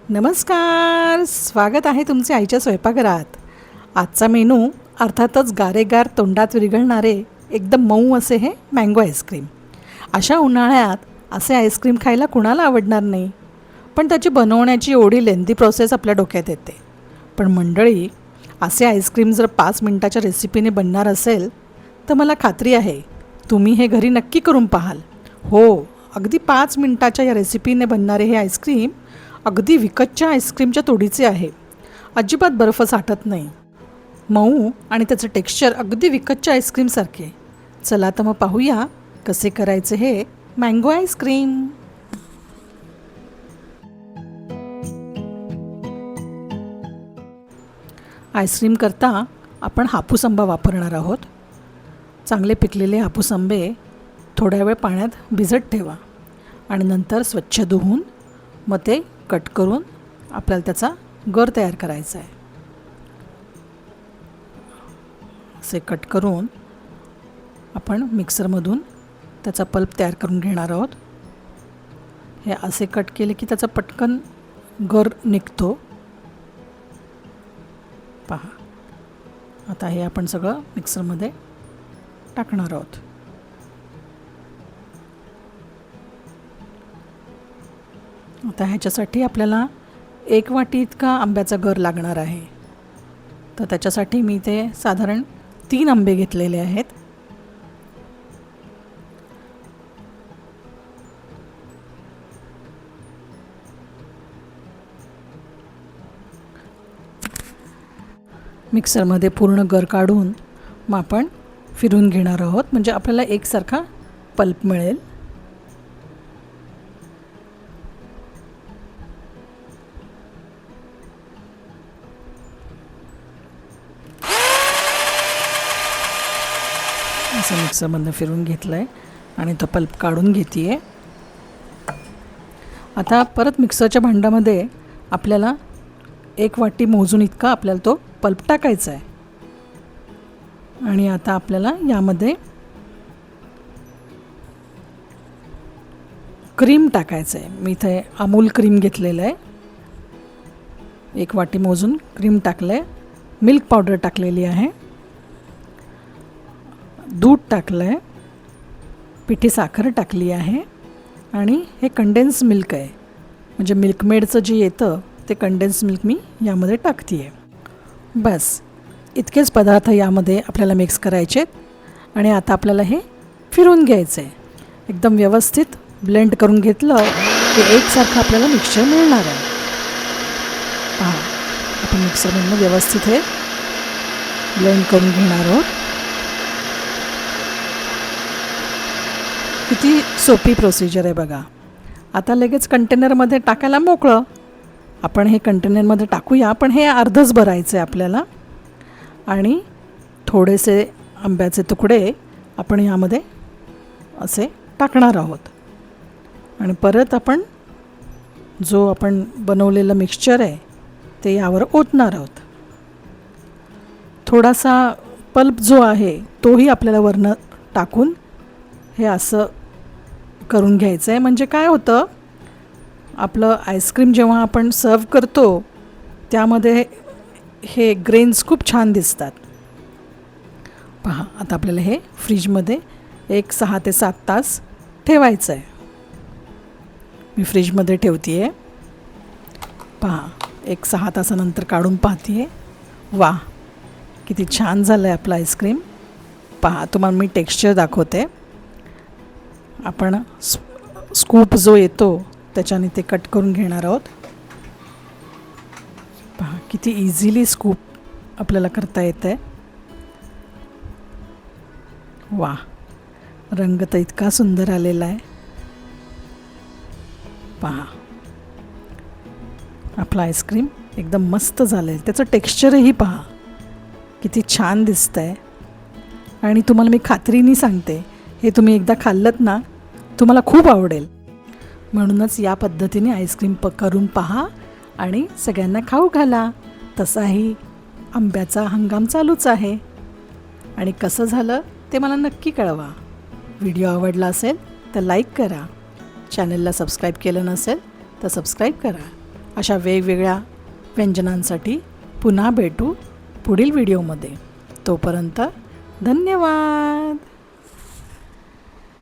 नमस्कार, स्वागत आहे तुमचे आईच्या स्वयंपाकघरात. आजचा मेनू अर्थातच गारेगार तोंडात विरघळणारे एकदम मऊ असे हे मँगो आईस्क्रीम. अशा उन्हाळ्यात असे आईस्क्रीम खायला कुणाला आवडणार नाही, पण त्याची बनवण्याची एवढी लेंदी प्रोसेस आपल्या डोक्यात येते. पण मंडळी, असे आईस्क्रीम जर 5 मिनिटाच्या रेसिपीने बनणार असेल तर मला खात्री आहे तुम्ही हे घरी नक्की करून पाहाल. हो, अगदी 5 मिनिटाच्या या रेसिपीने बनणारे हे आईस्क्रीम अगदी विकतच्या आईस्क्रीमच्या तोडीचे आहे. अजिबात बर्फ साठत नाही, मऊ आणि त्याचं टेक्स्चर अगदी विकतच्या आईस्क्रीमसारखे. चला तर मग पाहूया कसे करायचे हे मँगो आईस्क्रीम. आईस्क्रीम करता आपण हापूस आंबा वापरणार आहोत. चांगले पिकलेले हापूस आंबे थोड्या वेळ पाण्यात भिजत ठेवा आणि नंतर स्वच्छ धुवून मग ते कट करून आपल्याला त्याचा गर तयार करायचा आहे. असे कट करून आपण मिक्सरमधून त्याचा पल्प तयार करून घेणार आहोत. हे असे कट केले की त्याचा पटकन गर निघतो. पहा, आता हे आपण सगळं मिक्सरमध्ये टाकणार आहोत. आता ह्याच्यासाठी आपल्याला 1 वाटी इतका आंब्याचा गर लागणार आहे. तर त्याच्यासाठी मी ते साधारण 3 आंबे घेतलेले आहेत. मिक्सरमध्ये पूर्ण गर काढून मग आपण फिरून घेणार आहोत, म्हणजे आपल्याला एकसारखा पल्प मिळेल. असं मिक्सरमधनं फिरून घेतलं आहे आणि तो पल्प काढून घेते आहे. आता परत मिक्सरच्या भांड्यामध्ये आपल्याला 1 वाटी मोजून इतका आपल्याला तो पल्प टाकायचा आहे. आणि आता आपल्याला यामध्ये क्रीम टाकायचं आहे. मी इथे अमूल क्रीम घेतलेलं आहे. 1 वाटी मोजून क्रीम टाकलं आहे. मिल्क पावडर टाकलेली आहे. दूध टाकलं आहे. पिठी साखर टाकली आहे. आणि हे कंडेन्स मिल्क आहे, म्हणजे मिल्कमेडचं जे येतं ते कंडेन्स मिल्क मी यामध्ये टाकते आहे. बस इतकेच पदार्थ यामध्ये आपल्याला मिक्स करायचे आहेत. आणि आता आपल्याला हे फिरून घ्यायचं आहे. एकदम व्यवस्थित ब्लेंड करून घेतलं की एकसारखं आपल्याला मिक्सचर मिळणार आहे. पहा, आपण मिक्सरमधून व्यवस्थित हे ब्लेंड करून घेणार आहोत. किती सोपी प्रोसिजर आहे बघा. आता लगेच कंटेनरमध्ये टाकायला मोकळं. आपण हे कंटेनरमध्ये टाकूया, पण हे अर्धच भरायचं आहे आपल्याला. आणि थोडेसे आंब्याचे तुकडे आपण यामध्ये असे टाकणार आहोत. आणि परत आपण जो आपण बनवलेलं मिक्सचर आहे ते यावर ओतणार आहोत. थोडासा पल्प जो आहे तोही आपल्याला वरनं टाकून हे असं करून घ्यायचं आहे. म्हणजे काय होतं, आपलं आईस्क्रीम जेव्हा आपण सर्व करतो त्यामध्ये हे ग्रेन्स खूप छान दिसतात. पहा, आता आपल्याला हे फ्रीजमध्ये 6 ते 7 तास ठेवायचं आहे. मी फ्रीजमध्ये ठेवते आहे. पहा, 6 तासानंतर काढून पाहते आहे. वा, किती छान झालं आहे आपलं आईस्क्रीम. पहा, तुम्हाला मी टेक्स्चर दाखवते. आपण स्कूप जो येतो त्याच्याने ते कट करून घेणार आहोत. पहा, किती इझिली स्कूप आपल्याला करता येतं आहे. वा, रंग तर इतका सुंदर आलेला आहे. पहा, आपलं आईस्क्रीम एकदम मस्त झालं आहे. त्याचं टेक्स्चरही पहा किती छान दिसतं आहे. आणि तुम्हाला मी खात्रीने सांगते, हे तुम्ही एकदा खाल्लंत ना तुम्हाला खूप आवडेल. म्हणूनच या पद्धतीने आईस्क्रीम करून पहा आणि सगळ्यांना खाऊ घाला. तसाही आंब्याचा हंगाम चालूच आहे. आणि कसं झालं ते मला नक्की कळवा. व्हिडिओ आवडला असेल तर लाईक करा. चॅनलला सबस्क्राईब केलं नसेल तर सबस्क्राईब करा. अशा वेगवेगळ्या व्यंजनांसाठी पुन्हा भेटू पुढील व्हिडिओमध्ये. तोपर्यंत धन्यवाद.